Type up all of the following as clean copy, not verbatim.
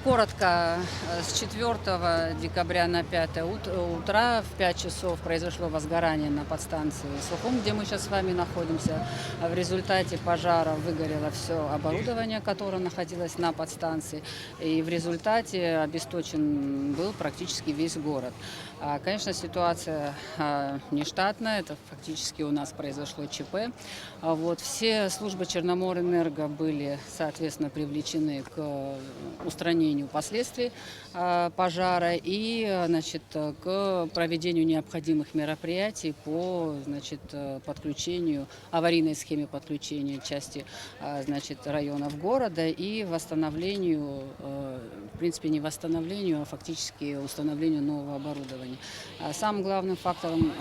коротко, с 4 декабря на 5 утра в 5 часов произошло возгорание на подстанции Сухум, где мы сейчас с вами находимся. В результате пожара выгорело все оборудование, которое находилось на подстанции, и в результате обесточен был практически весь город. Конечно, ситуация нештатная, это фактически у нас произошло ЧП. Все службы Черноморэнерго были, соответственно, привлечены к устранению последствий пожара и, к проведению необходимых мероприятий по, подключению, аварийной схеме подключения части, районов города и восстановлению, в принципе, не восстановлению, а фактически установлению нового оборудования. Самым главным фактором,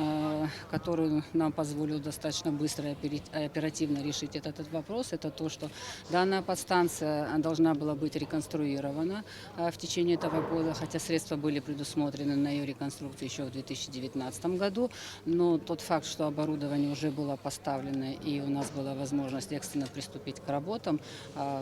который нам позволил достаточно быстро и оперативно решить этот вопрос, это то, что данная подстанция должна была быть реконструирована в течение этого года, хотя средства были предусмотрены на ее реконструкцию еще в 2019 году, но тот факт, что оборудование уже было поставлено и у нас была возможность экстренно приступить к работам,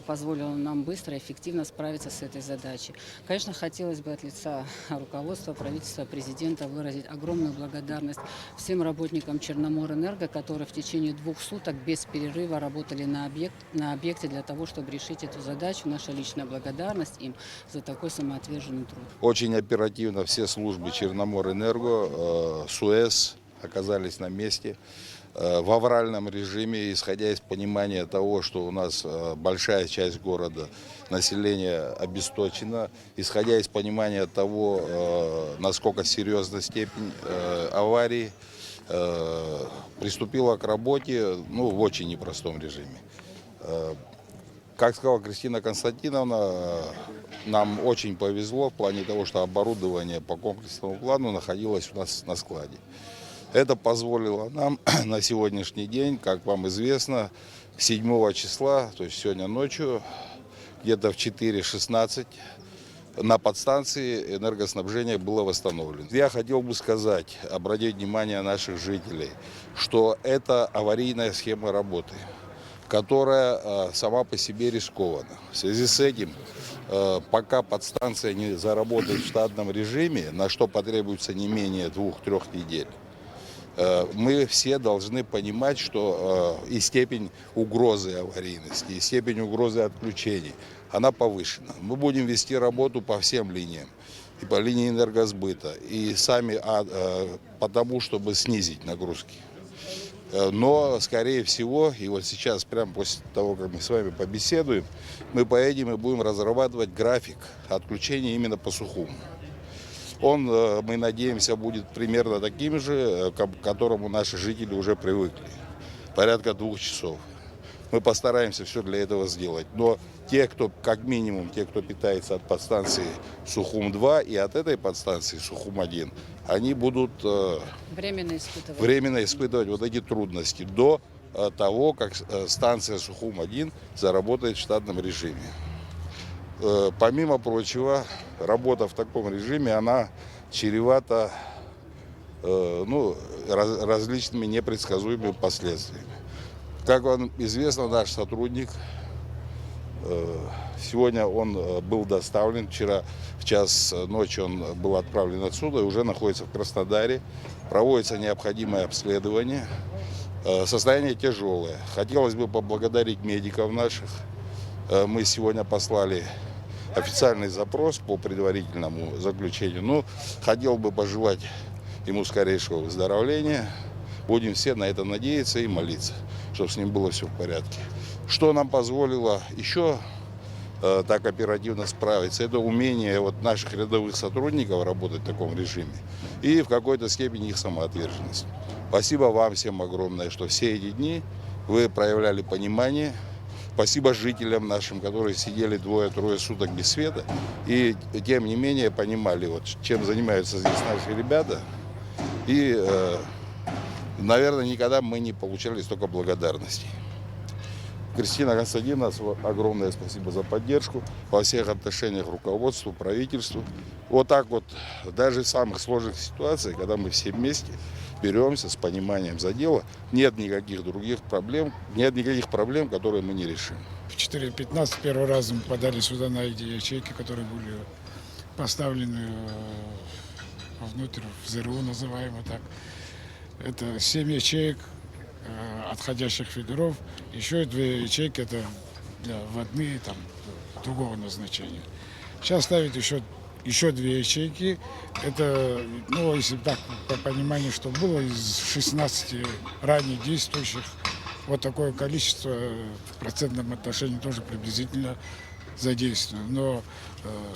позволило нам быстро и эффективно справиться с этой задачей. Конечно, хотелось бы от лица руководства, правительства, президента выразить огромную благодарность всем работникам Черноморэнерго, которые в течение 2 суток без перерыва работали на объекте для того, чтобы решить эту задачу. Наша личная благодарность им за такой самоотверженный труд. Очень оперативно все службы Черноморэнерго, СУЭС оказались на месте в авральном режиме, исходя из понимания того, что у нас большая часть города, население обесточено, исходя из понимания того, насколько серьезна степень аварии, приступила к работе в очень непростом режиме. Как сказала Кристина Константиновна, нам очень повезло в плане того, что оборудование по комплексному плану находилось у нас на складе. Это позволило нам на сегодняшний день, как вам известно, 7 числа, то есть сегодня ночью, где-то в 4:16 на подстанции энергоснабжение было восстановлено. Я хотел бы сказать, обратить внимание наших жителей, что это аварийная схема работы, которая сама по себе рискована. В связи с этим, пока подстанция не заработает в штатном режиме, на что потребуется не менее 2-3 недель, мы все должны понимать, что и степень угрозы аварийности, и степень угрозы отключений, она повышена. Мы будем вести работу по всем линиям, и по линии энергосбыта, и сами потому, чтобы снизить нагрузки. Но, скорее всего, и вот сейчас, прямо после того, как мы с вами побеседуем, мы поедем и будем разрабатывать график отключения именно по Сухуму. Он, мы надеемся, будет примерно таким же, к которому наши жители уже привыкли. Порядка 2 часов. Мы постараемся все для этого сделать. Но те, кто, как минимум, те, кто питается от подстанции Сухум-2 и от этой подстанции Сухум-1, они будут временно испытывать вот эти трудности до того, как станция Сухум-1 заработает в штатном режиме. Помимо прочего, работа в таком режиме, она чревата различными непредсказуемыми последствиями. Как вам известно, наш сотрудник, сегодня он был доставлен, вчера в 1:00 ночи он был отправлен отсюда и уже находится в Краснодаре. Проводится необходимое обследование. Состояние тяжелое. Хотелось бы поблагодарить медиков наших. Мы сегодня послали официальный запрос по предварительному заключению. Но хотел бы пожелать ему скорейшего выздоровления. Будем все на это надеяться и молиться, чтобы с ним было все в порядке. Что нам позволило еще так оперативно справиться, это умение наших рядовых сотрудников работать в таком режиме и в какой-то степени их самоотверженность. Спасибо вам всем огромное, что все эти дни вы проявляли понимание. Спасибо жителям нашим, которые сидели 2-3 суток без света и тем не менее понимали, чем занимаются здесь наши ребята. И, наверное, никогда мы не получали столько благодарностей. Кристина Константиновна, огромное спасибо за поддержку во всех отношениях руководству, правительству. Вот так вот, даже в самых сложных ситуациях, когда мы все вместе, беремся с пониманием за дело. Нет никаких других проблем, нет никаких проблем, которые мы не решим. В 4:15 первый раз мы подали сюда на эти ячейки, которые были поставлены внутрь, в ЗРУ называемо так. Это 7 ячеек отходящих фидеров, еще 2 ячейки это для водные, там, другого назначения. Сейчас ставят еще 2 ячейки. Это, ну, если так, по пониманию, что было из 16 ранее действующих, вот такое количество в процентном отношении тоже приблизительно задействовано. Но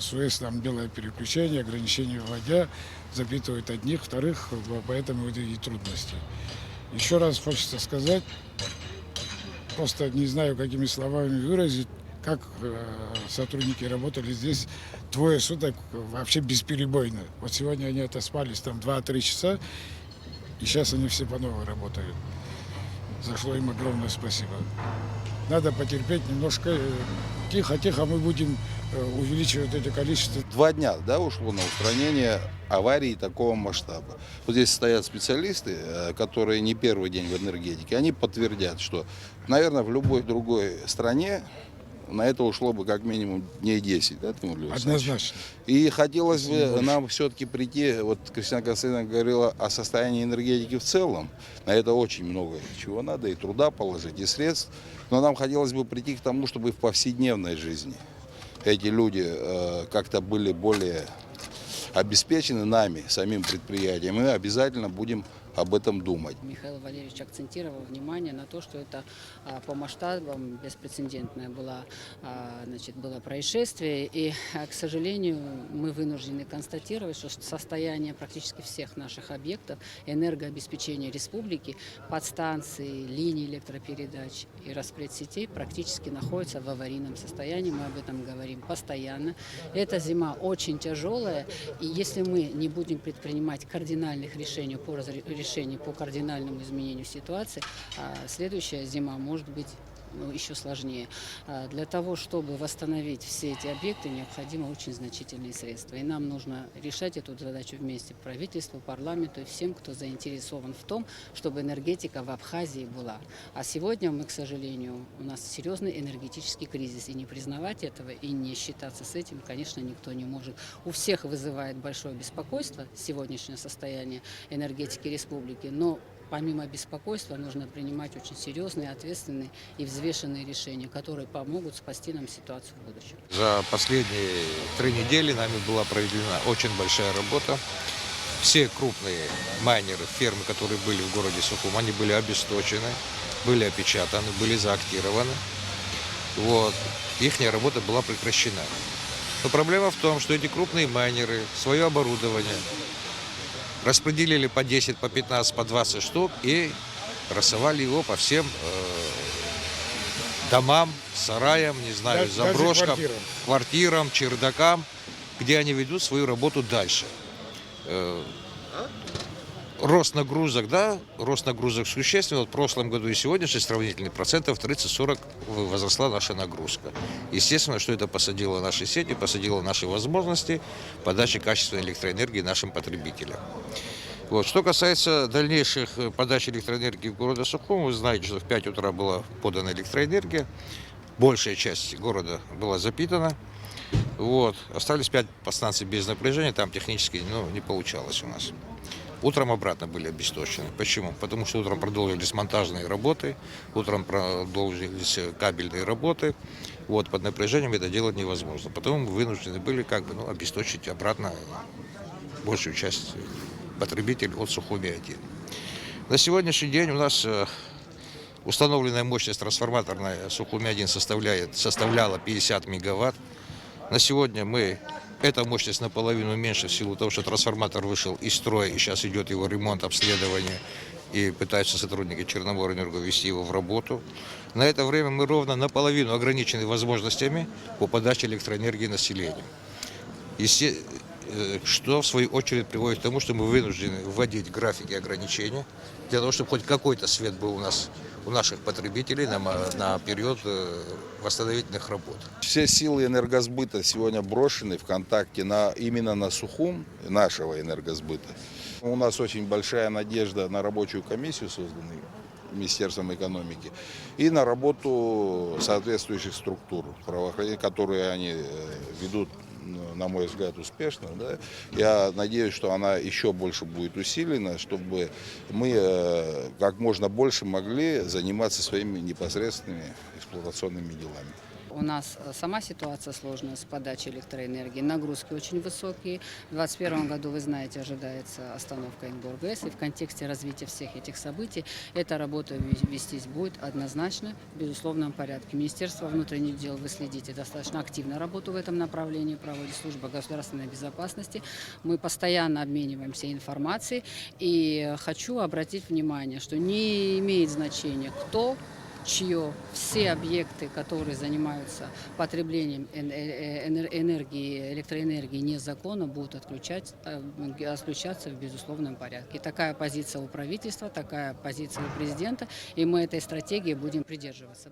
СУЭС там делает переключение, ограничения вводя, запитывает одних, вторых, поэтому это и трудности. Еще раз хочется сказать, просто не знаю, какими словами выразить, как сотрудники работали здесь 2 суток вообще бесперебойно. Вот сегодня они отоспались там 2-3 часа, и сейчас они все по новой работают. За что им огромное спасибо. Надо потерпеть немножко, тихо-тихо мы будем увеличивать это количество. 2 дня, да, ушло на устранение аварии такого масштаба. Вот здесь стоят специалисты, которые не первый день в энергетике. Они подтвердят, что, наверное, в любой другой стране на это ушло бы как минимум дней 10, да, Тимур Львович? Однозначно. И хотелось бы нам все-таки прийти, вот Кристина Константиновна говорила о состоянии энергетики в целом. На это очень много чего надо, и труда положить, и средств. Но нам хотелось бы прийти к тому, чтобы в повседневной жизни эти люди как-то были более обеспечены нами, самим предприятием. Мы обязательно будем об этом думать. Михаил Валерьевич акцентировал внимание на то, что это по масштабам беспрецедентное было происшествие. И, к сожалению, мы вынуждены констатировать, что состояние практически всех наших объектов энергообеспечения республики, подстанций, линий электропередач и распредсетей практически находятся в аварийном состоянии. Мы об этом говорим постоянно. Эта зима очень тяжелая, и если мы не будем предпринимать кардинальных решений по кардинальному изменению ситуации, следующая зима может быть еще сложнее. Для того, чтобы восстановить все эти объекты, необходимы очень значительные средства. И нам нужно решать эту задачу вместе правительству, парламенту и всем, кто заинтересован в том, чтобы энергетика в Абхазии была. А сегодня мы, к сожалению, у нас серьезный энергетический кризис. И не признавать этого, и не считаться с этим, конечно, никто не может. У всех вызывает большое беспокойство сегодняшнее состояние энергетики республики, но помимо беспокойства нужно принимать очень серьезные, ответственные и взвешенные решения, которые помогут спасти нам ситуацию в будущем. За последние 3 недели нами была проведена очень большая работа. Все крупные майнеры, фермы, которые были в городе Сухум, они были обесточены, были опечатаны, были заактированы. Вот. Ихняя работа была прекращена. Но проблема в том, что эти крупные майнеры свое оборудование распределили по 10, по 15, по 20 штук и рассовали его по всем домам, сараям, не знаю, заброшкам, квартирам, чердакам, где они ведут свою работу дальше. Рост нагрузок, да, рост нагрузок существенный. Вот в прошлом году и сегодняшний сравнительный процентов 30-40 возросла наша нагрузка. Естественно, что это посадило наши сети, посадило наши возможности подачи качественной электроэнергии нашим потребителям. Вот. Что касается дальнейших подач электроэнергии в городе Сухум, вы знаете, что в 5 утра была подана электроэнергия, большая часть города была запитана. Вот. Остались 5 подстанций без напряжения, там технически не получалось у нас. Утром обратно были обесточены. Почему? Потому что утром продолжились монтажные работы, утром продолжились кабельные работы. Вот, под напряжением это делать невозможно. Потом мы вынуждены были обесточить обратно большую часть потребителей от Сухуми-1. На сегодняшний день у нас установленная мощность трансформаторная Сухуми-1 составляла 50 мегаватт. На сегодня эта мощность наполовину меньше в силу того, что трансформатор вышел из строя, и сейчас идет его ремонт, обследование, и пытаются сотрудники Черноморэнерго ввести его в работу. На это время мы ровно наполовину ограничены возможностями по подаче электроэнергии населению. Что, в свою очередь, приводит к тому, что мы вынуждены вводить графики ограничения, для того, чтобы хоть какой-то свет был у нас у наших потребителей на период восстановительных работ. Все силы энергосбыта сегодня брошены в контакте именно на Сухум нашего энергосбыта. У нас очень большая надежда на рабочую комиссию, созданную Министерством экономики, и на работу соответствующих структур правоохранения, которые они ведут, на мой взгляд, успешно. Да? Я надеюсь, что она еще больше будет усилена, чтобы мы как можно больше могли заниматься своими непосредственными эксплуатационными делами. У нас сама ситуация сложная с подачей электроэнергии, нагрузки очень высокие. В 2021 году, вы знаете, ожидается остановка Энергогэс, и в контексте развития всех этих событий эта работа вестись будет однозначно, в безусловном порядке. Министерство внутренних дел, вы следите, достаточно активно работу в этом направлении проводит служба государственной безопасности. Мы постоянно обмениваемся информацией, и хочу обратить внимание, что не имеет значения, кто, чье, все объекты, которые занимаются потреблением энергии, электроэнергии незаконно, будут отключаться в безусловном порядке. Такая позиция у правительства, такая позиция у президента, и мы этой стратегии будем придерживаться.